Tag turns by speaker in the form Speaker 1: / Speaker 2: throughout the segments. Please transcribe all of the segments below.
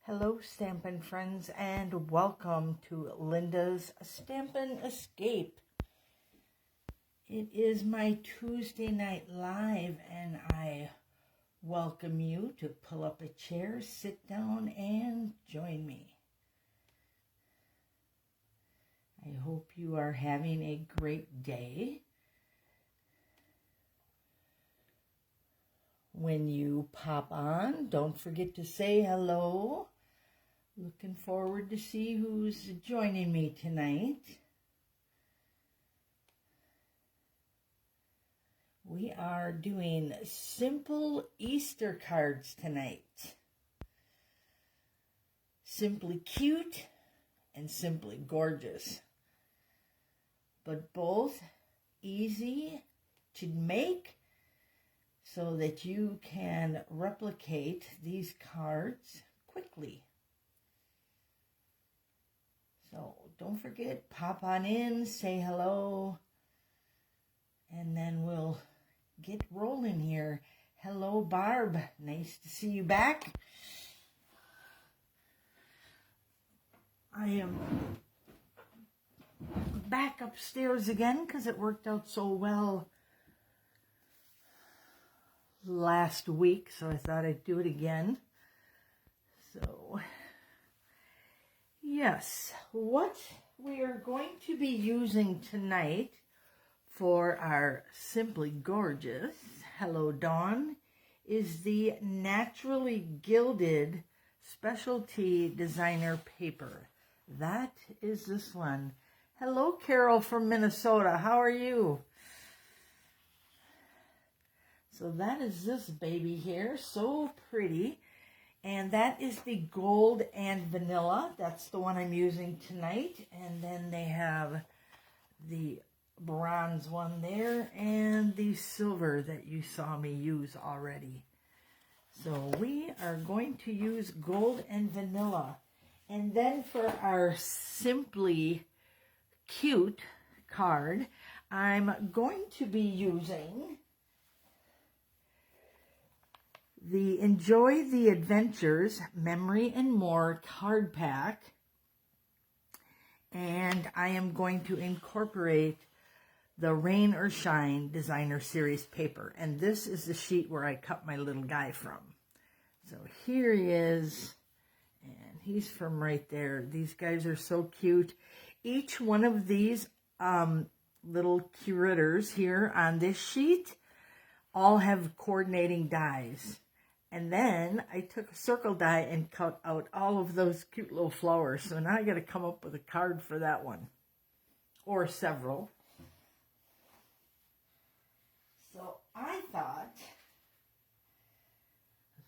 Speaker 1: Hello, Stampin' friends, and welcome to Linda's Stampin' Escape. It is my Tuesday night live, and I welcome you to pull up a chair, sit down, and join me. I hope you are having a great day. When you pop on, don't forget to say hello. Looking forward to see who's joining me tonight. We are doing simple Easter cards tonight. Simply cute and simply gorgeous, but both easy to make so that you can replicate these cards quickly. So don't forget, pop on in, say hello, and then we'll get rolling here. Hello, Barb. Nice to see you back. I am back upstairs again because it worked out so well last week, so I thought I'd do it again. So yes, what we are going to be using tonight for our Simply Gorgeous Hello Dawn is the Naturally Gilded Specialty Designer Paper. That is this one. Hello, Carol from Minnesota. How are you? So that is this baby here. So pretty. And that is the gold and vanilla. That's the one I'm using tonight. And then they have the bronze one there and the silver that you saw me use already. So we are going to use gold and vanilla. And then for our Simply Cute card, I'm going to be using the Enjoy the Adventures Memory and More card pack, and I am going to incorporate the Rain or Shine Designer Series paper, and this is the sheet where I cut my little guy from. So here he is, and he's from right there. These guys are so cute. Each one of these little critters here on this sheet all have coordinating dies. And then I took a circle die and cut out all of those cute little flowers. So now I got to come up with a card for that one. Or several. So I thought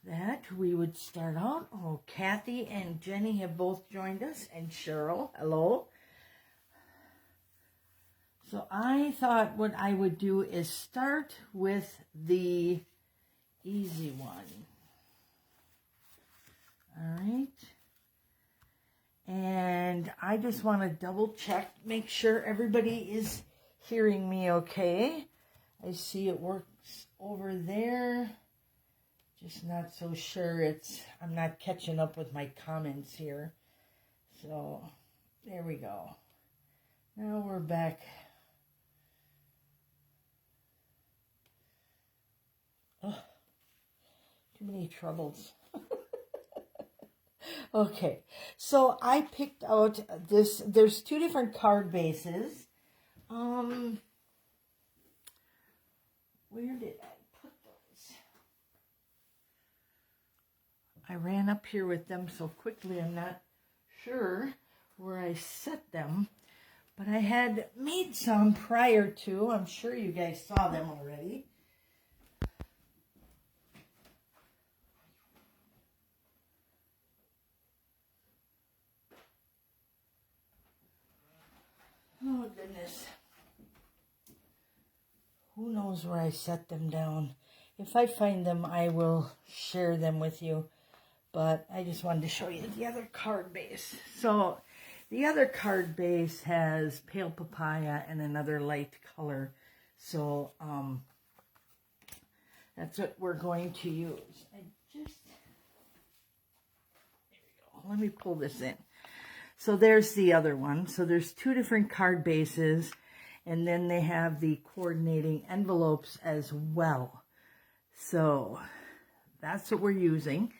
Speaker 1: that we would start out. Oh, Kathy and Jenny have both joined us. And Cheryl, hello. So I thought what I would do is start with the easy one. All right. And I just want to double check, make sure everybody is hearing me okay. I see it works over there. Just not so sure I'm not catching up with my comments here. So there we go. Now we're back. Oh, too many troubles. Okay, so I picked out this. There's two different card bases. Where did I put those? I ran up here with them so quickly I'm not sure where I set them. But I had made some prior to. I'm sure you guys saw them already. Oh, goodness. Who knows where I set them down? If I find them, I will share them with you. But I just wanted to show you the other card base. So the other card base has pale papaya and another light color. So that's what we're going to use. There we go. let me pull this in. So there's the other one. So there's 2 different card bases, and then they have the coordinating envelopes as well. So that's what we're using.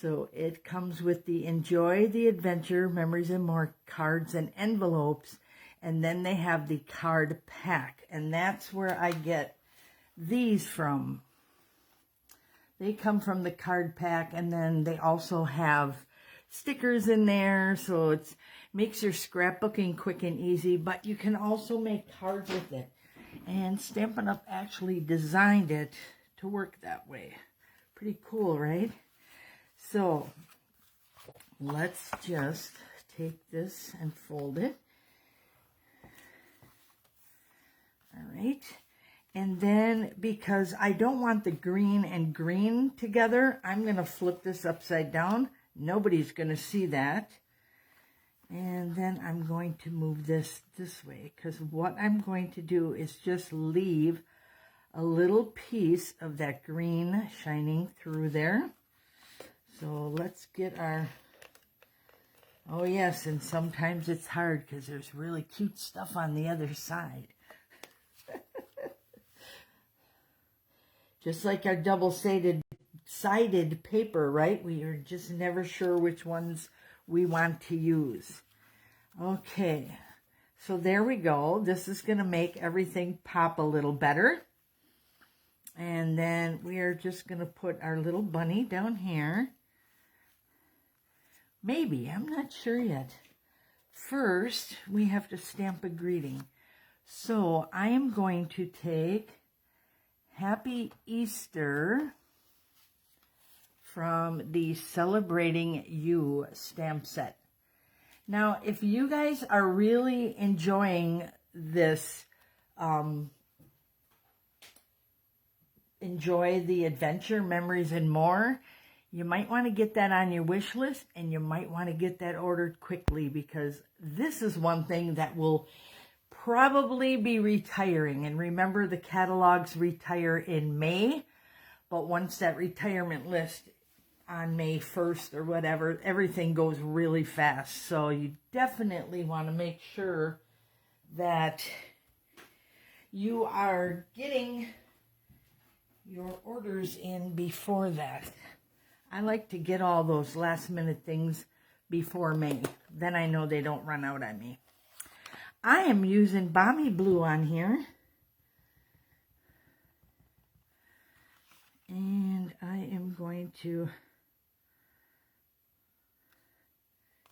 Speaker 1: So it comes with the Enjoy the Adventure, Memories and More cards and envelopes. And then they have the card pack. And that's where I get these from. They come from the card pack. And then they also have stickers in there. So it makes your scrapbooking quick and easy. But you can also make cards with it. And Stampin' Up! Actually designed it to work that way. Pretty cool, right? So let's just take this and fold it. All right. And then because I don't want the green and green together, I'm going to flip this upside down. Nobody's going to see that. And then I'm going to move this way, because what I'm going to do is just leave a little piece of that green shining through there. So let's get our, oh yes, and sometimes it's hard because there's really cute stuff on the other side. Just like our double-sided paper, right? We are just never sure which ones we want to use. Okay, so there we go. This is going to make everything pop a little better. And then we are just going to put our little bunny down here. Maybe, I'm not sure yet. First, we have to stamp a greeting. So I am going to take Happy Easter from the Celebrating You stamp set. Now, if you guys are really enjoying this, Enjoy the Adventure, Memories and More, you might want to get that on your wish list, and you might want to get that ordered quickly, because this is one thing that will probably be retiring. And remember, the catalogs retire in May, but once that retirement list on May 1st or whatever, everything goes really fast. So you definitely want to make sure that you are getting your orders in before that. I like to get all those last minute things before May. Then I know they don't run out on me. I am using Balmy Blue on here. And I am going to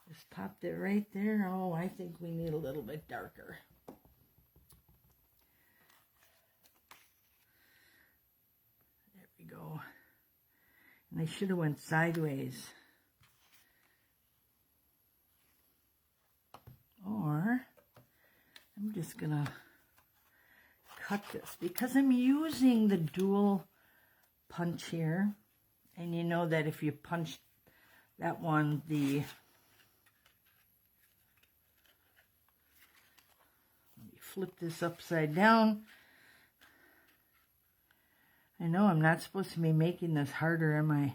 Speaker 1: just pop it right there. Oh, I think we need a little bit darker. There we go. And I should have went sideways. Or I'm just going to cut this because I'm using the dual punch here. And you know that if you punch that one, let me flip this upside down. I know I'm not supposed to be making this harder, am I?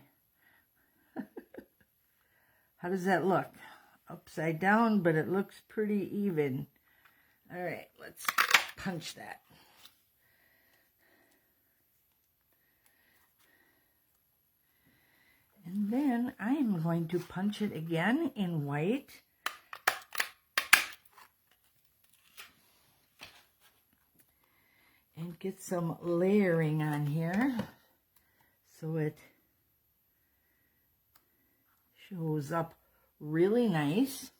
Speaker 1: How does that look? Upside down, but it looks pretty even. All right, let's punch that. And then I am going to punch it again in white. And get some layering on here so it shows up really nice.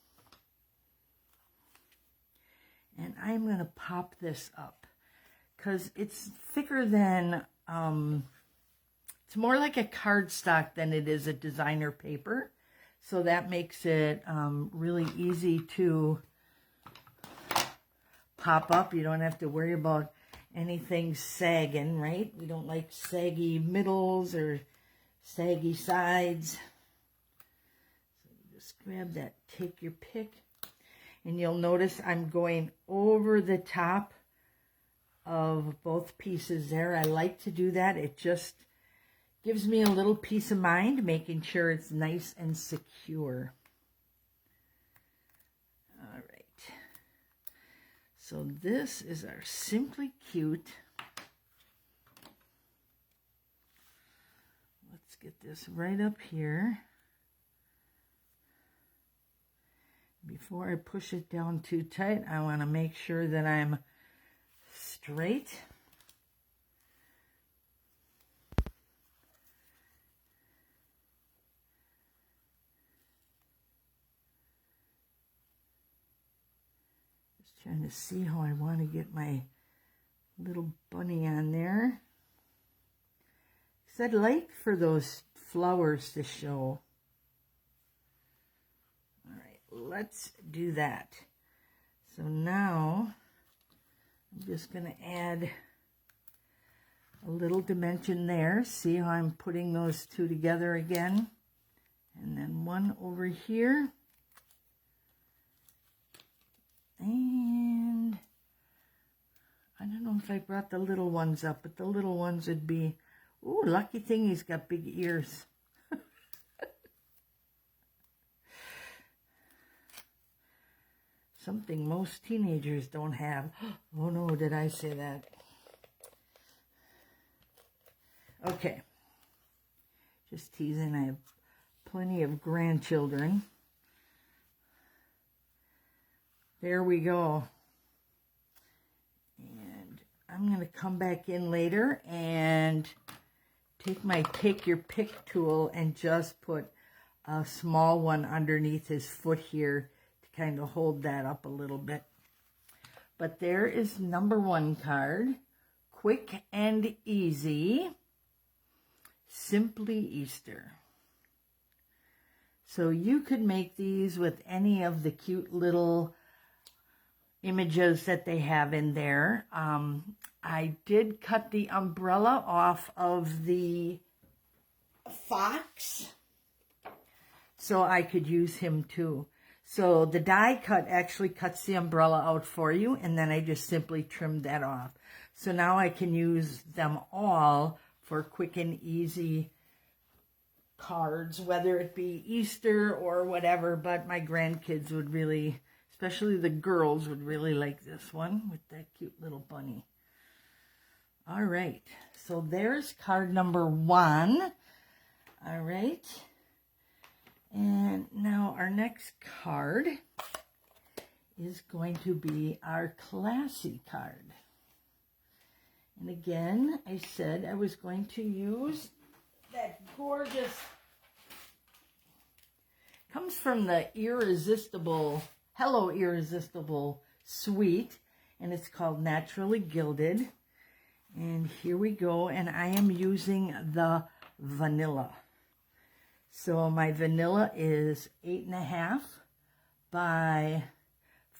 Speaker 1: And I'm going to pop this up because it's thicker than, it's more like a cardstock than it is a designer paper. So that makes it really easy to pop up. You don't have to worry about anything sagging, right? We don't like saggy middles or saggy sides. So just grab that, take your pick, and you'll notice I'm going over the top of both pieces there. I like to do that. It just Gives me a little peace of mind, making sure it's nice and secure. All right. So this is our Simply Cute. Let's get this right up here. Before I push it down too tight, I want to make sure that I'm straight. Just trying to see how I want to get my little bunny on there. Because I'd like for those flowers to show. Let's do that. So now I'm just going to add a little dimension there. See how I'm putting those two together again? And then one over here. And I don't know if I brought the little ones up, but the little ones would be, ooh, lucky thing he's got big ears. Something most teenagers don't have. Oh no, did I say that? Okay. Just teasing, I have plenty of grandchildren. There we go. And I'm going to come back in later and take my take your pick tool and just put a small one underneath his foot here, kind of hold that up a little bit. But there is number 1 card. Quick and easy. Simply Easter. So you could make these with any of the cute little images that they have in there. I did cut the umbrella off of the fox, so I could use him too. So the die cut actually cuts the umbrella out for you, and then I just simply trimmed that off. So now I can use them all for quick and easy cards, whether it be Easter or whatever, but my grandkids would really, especially the girls, would really like this one with that cute little bunny. All right, so there's card number 1. All right. And now our next card is going to be our classy card. And again, I said I was going to use that gorgeous, comes from the Irresistible, Hello Irresistible Suite, and it's called Naturally Gilded. And here we go, and I am using the vanilla. So my vanilla is 8.5 by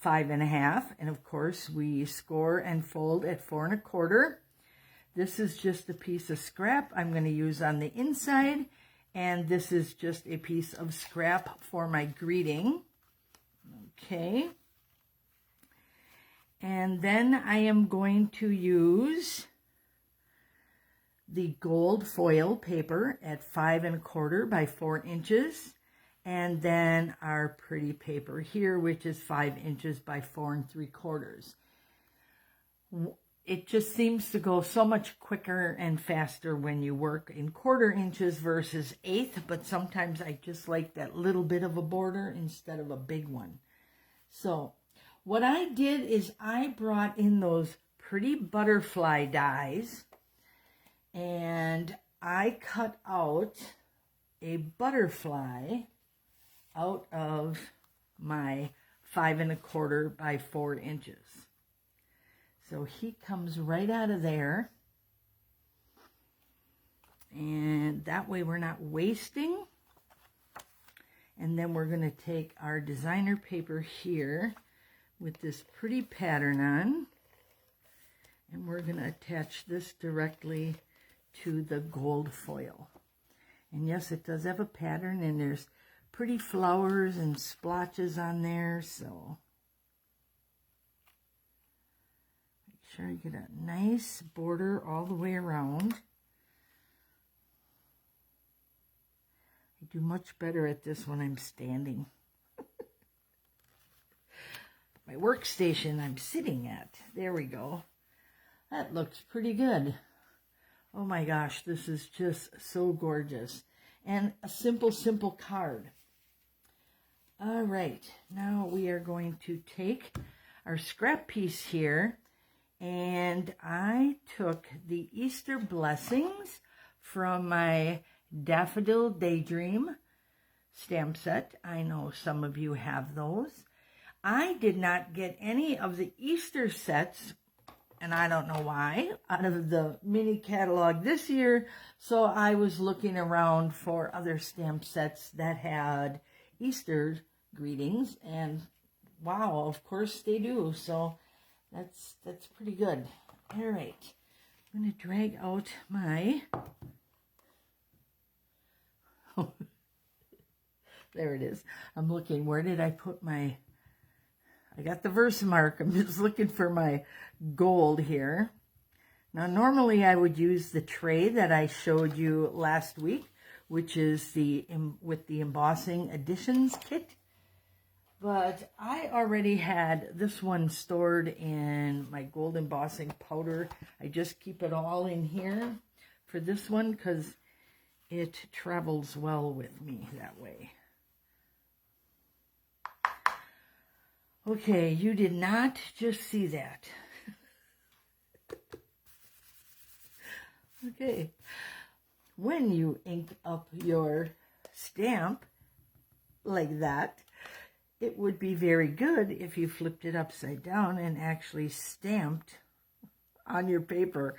Speaker 1: 5.5, and of course we score and fold at 4 1/4. This is just a piece of scrap I'm going to use on the inside, and this is just a piece of scrap for my greeting. Okay. And then I am going to use the gold foil paper at 5 1/4 by 4 inches, and then our pretty paper here, which is 5 inches by 4 3/4. It just seems to go so much quicker and faster when you work in 1/4 inches versus 1/8, but sometimes I just like that little bit of a border instead of a big one. So what I did is I brought in those pretty butterfly dies, and I cut out a butterfly out of my 5 1/4 by 4 inches. So he comes right out of there, and that way we're not wasting. And then we're going to take our designer paper here with this pretty pattern on, and we're going to attach this directly to the gold foil. And yes, it does have a pattern, and there's pretty flowers and splotches on there, so make sure you get a nice border all the way around. do much better at this when I'm standing. My workstation I'm sitting at. There we go. That looks pretty good. Oh my gosh, this is just so gorgeous. And a simple card. All right, now we are going to take our scrap piece here, and I took the Easter blessings from my Daffodil Daydream stamp set. I know some of you have those. I did not get any of the Easter sets, and I don't know why, out of the mini catalog this year, so I was looking around for other stamp sets that had Easter greetings, and wow, of course they do, so that's pretty good. All right, I'm going to drag out my... There it is. I'm looking, where did I put my... I got the Versamark. I'm just looking for my gold here. Now, normally I would use the tray that I showed you last week, which is with the embossing additions kit. But I already had this one stored in my gold embossing powder. I just keep it all in here for this one because it travels well with me that way. Okay, you did not just see that. Okay, when you ink up your stamp like that, it would be very good if you flipped it upside down and actually stamped on your paper.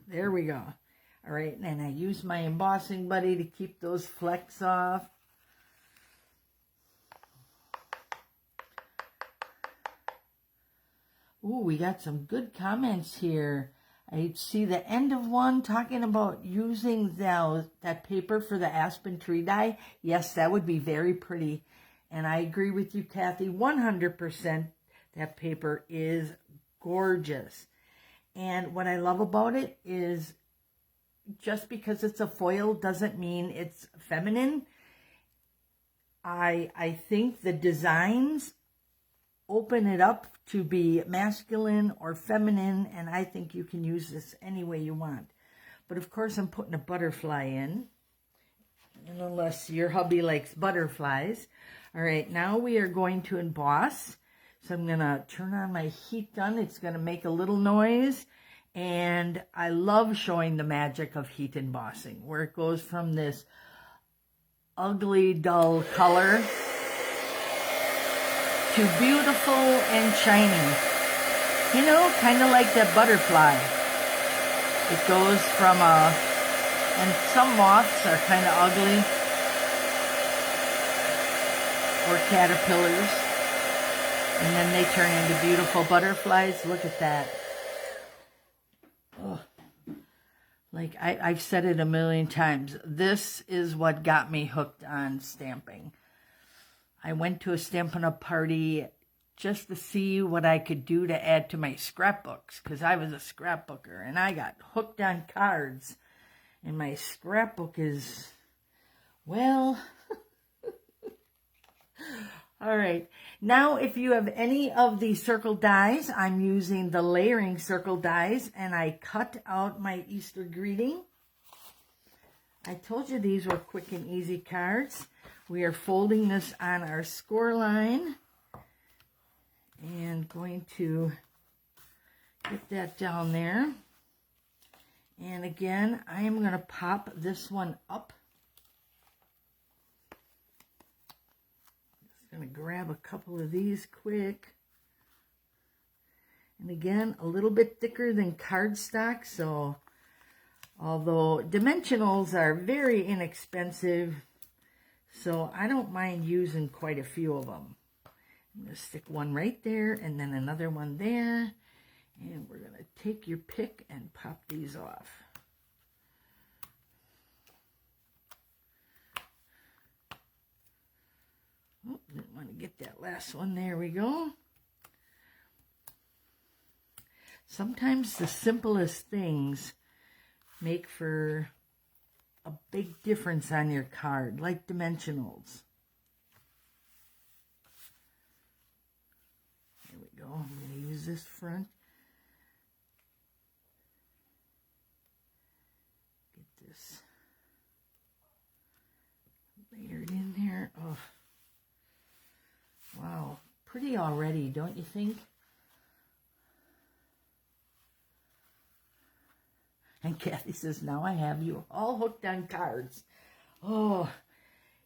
Speaker 1: There we go. All right, and I use my embossing buddy to keep those flecks off. Ooh, we got some good comments here. I see the end of one talking about using that paper for the aspen tree die. Yes, that would be very pretty. And I agree with you, Kathy, 100%. That paper is gorgeous. And what I love about it is just because it's a foil doesn't mean it's feminine. I think the designs open it up to be masculine or feminine, and I think you can use this any way you want. But of course I'm putting a butterfly in, and unless your hubby likes butterflies. All right, now we are going to emboss. So I'm going to turn on my heat gun. It's going to make a little noise, and I love showing the magic of heat embossing, where it goes from this ugly, dull color to beautiful and shiny. You know, kind of like that butterfly. It goes from and some moths are kind of ugly, or caterpillars, and then they turn into beautiful butterflies. Look at that. Oh. Like I've said it a million times, this is what got me hooked on stamping. I went to a Stampin' Up! Party just to see what I could do to add to my scrapbooks, because I was a scrapbooker, and I got hooked on cards. And my scrapbook is, well, all right. Now, if you have any of the circle dies, I'm using the layering circle dies, and I cut out my Easter greeting. I told you these were quick and easy cards. We are folding this on our score line and going to get that down there. And again, I am going to pop this one up. Just going to grab a couple of these quick. And again, a little bit thicker than cardstock, so although dimensionals are very inexpensive, so I don't mind using quite a few of them. I'm going to stick one right there and then another one there. And we're going to take your pick and pop these off. Oh, didn't want to get that last one. There we go. Sometimes the simplest things make for a big difference on your card, like dimensionals. There we go. I'm going to use this front. Get this layered in there. Oh, wow. Pretty already, don't you think? And Kathy says, now I have you all hooked on cards. Oh,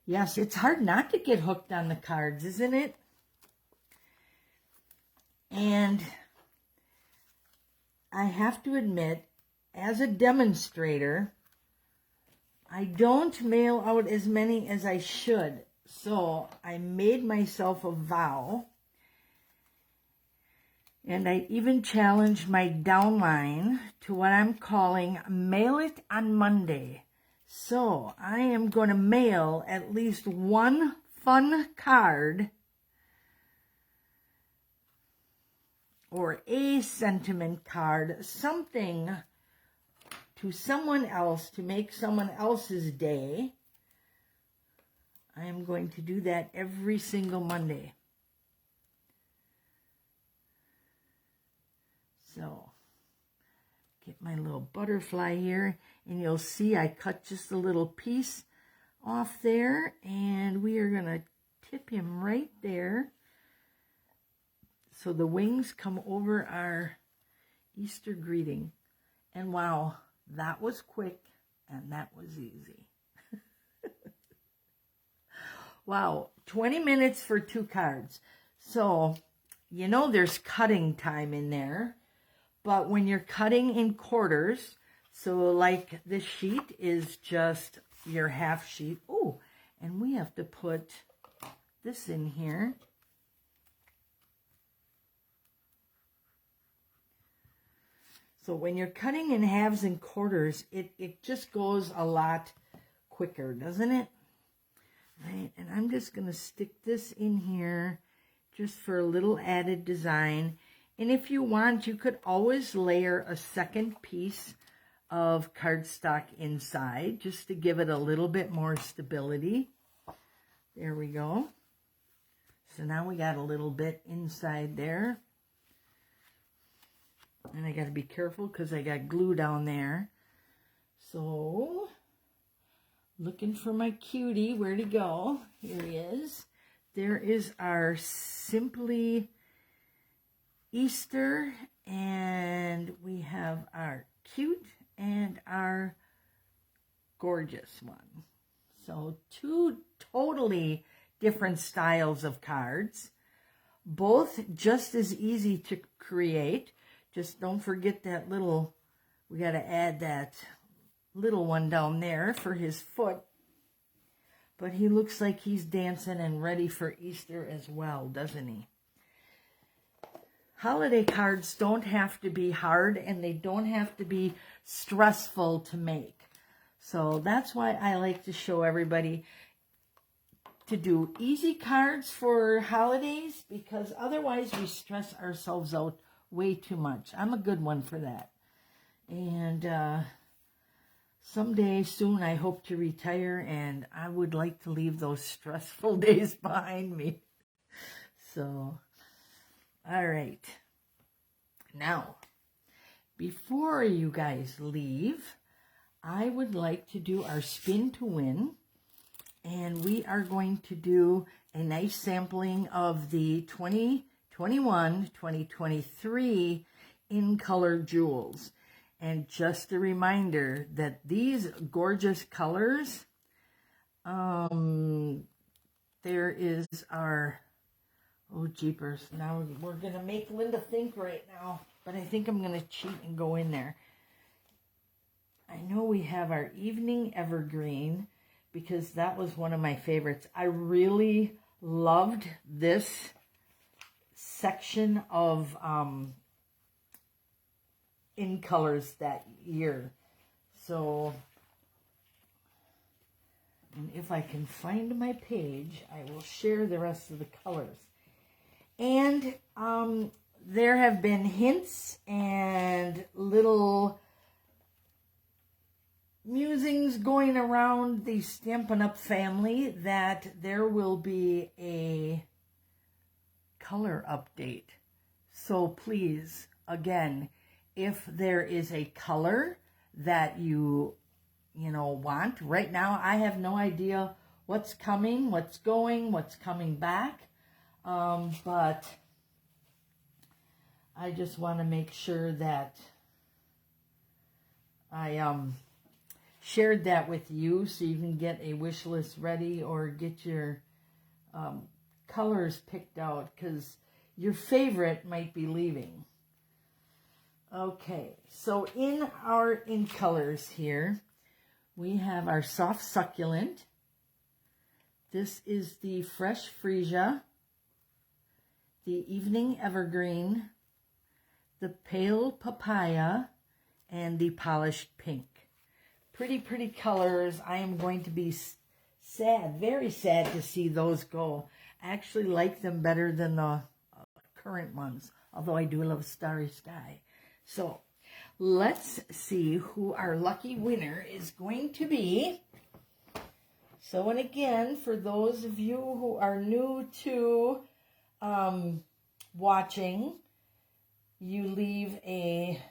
Speaker 1: yes, it's hard not to get hooked on the cards, isn't it? And I have to admit, as a demonstrator, I don't mail out as many as I should. So I made myself a vow. And I even challenged my downline to what I'm calling Mail It on Monday. So I am going to mail at least one fun card or a sentiment card, something to someone else to make someone else's day. I am going to do that every single Monday. So, get my little butterfly here, and you'll see I cut just a little piece off there, and we are going to tip him right there so the wings come over our Easter greeting. And wow, that was quick, and that was easy. Wow, 20 minutes for 2 cards. So, you know there's cutting time in there. But when you're cutting in quarters, so like this sheet is just your half sheet. Oh, and we have to put this in here. So when you're cutting in halves and quarters, it just goes a lot quicker, doesn't it? Right, and I'm just going to stick this in here just for a little added design. And if you want, you could always layer a second piece of cardstock inside just to give it a little bit more stability. There we go. So now we got a little bit inside there. And I got to be careful because I got glue down there. So, looking for my cutie. Where'd he go? Here he is. There is our Simply Easter, and we have our cute and our gorgeous one. So 2 totally different styles of cards, both just as easy to create. Just don't forget that little, we got to add that little one down there for his foot. But he looks like he's dancing and ready for Easter as well, doesn't he? Holiday cards don't have to be hard, and they don't have to be stressful to make. So that's why I like to show everybody to do easy cards for holidays, because otherwise we stress ourselves out way too much. I'm a good one for that. And someday soon I hope to retire, and I would like to leave those stressful days behind me. So, all right. Now, before you guys leave, I would like to do our spin to win. And we are going to do a nice sampling of the 2021-2023 in color jewels. And just a reminder that these gorgeous colors, there is our, oh jeepers, now we're going to make Linda think right now, but I think I'm going to cheat and go in there. I know we have our Evening Evergreen, because that was one of my favorites. I really loved this section of in colors that year. So, and if I can find my page, I will share the rest of the colors. And there have been hints and little musings going around the Stampin' Up! Family that there will be a color update. So please, again, if there is a color that you want, right now I have no idea what's coming, what's going, what's coming back, but I just want to make sure that I shared that with you so you can get a wish list ready or get your colors picked out, because your favorite might be leaving. Okay, so in colors here, we have our soft succulent. This is the fresh freesia, the evening evergreen, the pale papaya, and the polished pink. Pretty colors. I am going to be sad, very sad to see those go. I actually like them better than the current ones, although I do love Starry Sky. So let's see who our lucky winner is going to be. So, and again, for those of you who are new to watching, you leave a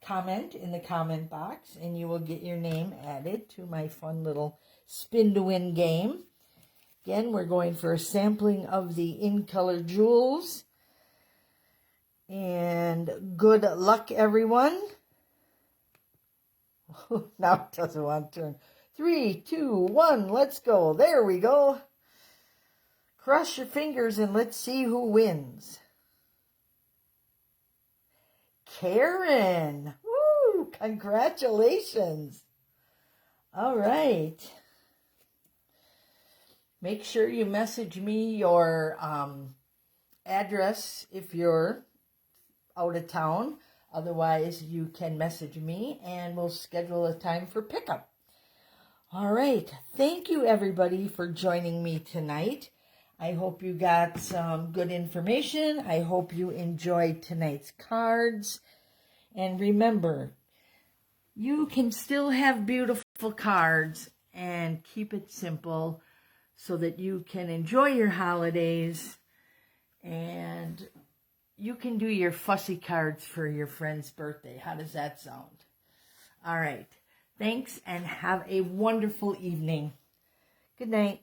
Speaker 1: comment in the comment box and you will get your name added to my fun little spin to win game. Again, we're going for a sampling of the In Color Jewels. And good luck, everyone. Now it doesn't want to turn. 3, 2, 1, let's go. There we go. Cross your fingers and let's see who wins. Karen. Woo! Congratulations. All right. Make sure you message me your address if you're out of town. Otherwise, you can message me and we'll schedule a time for pickup. All right. Thank you, everybody, for joining me tonight. I hope you got some good information. I hope you enjoyed tonight's cards. And remember, you can still have beautiful cards and keep it simple so that you can enjoy your holidays and you can do your fussy cards for your friend's birthday. How does that sound? All right. Thanks and have a wonderful evening. Good night.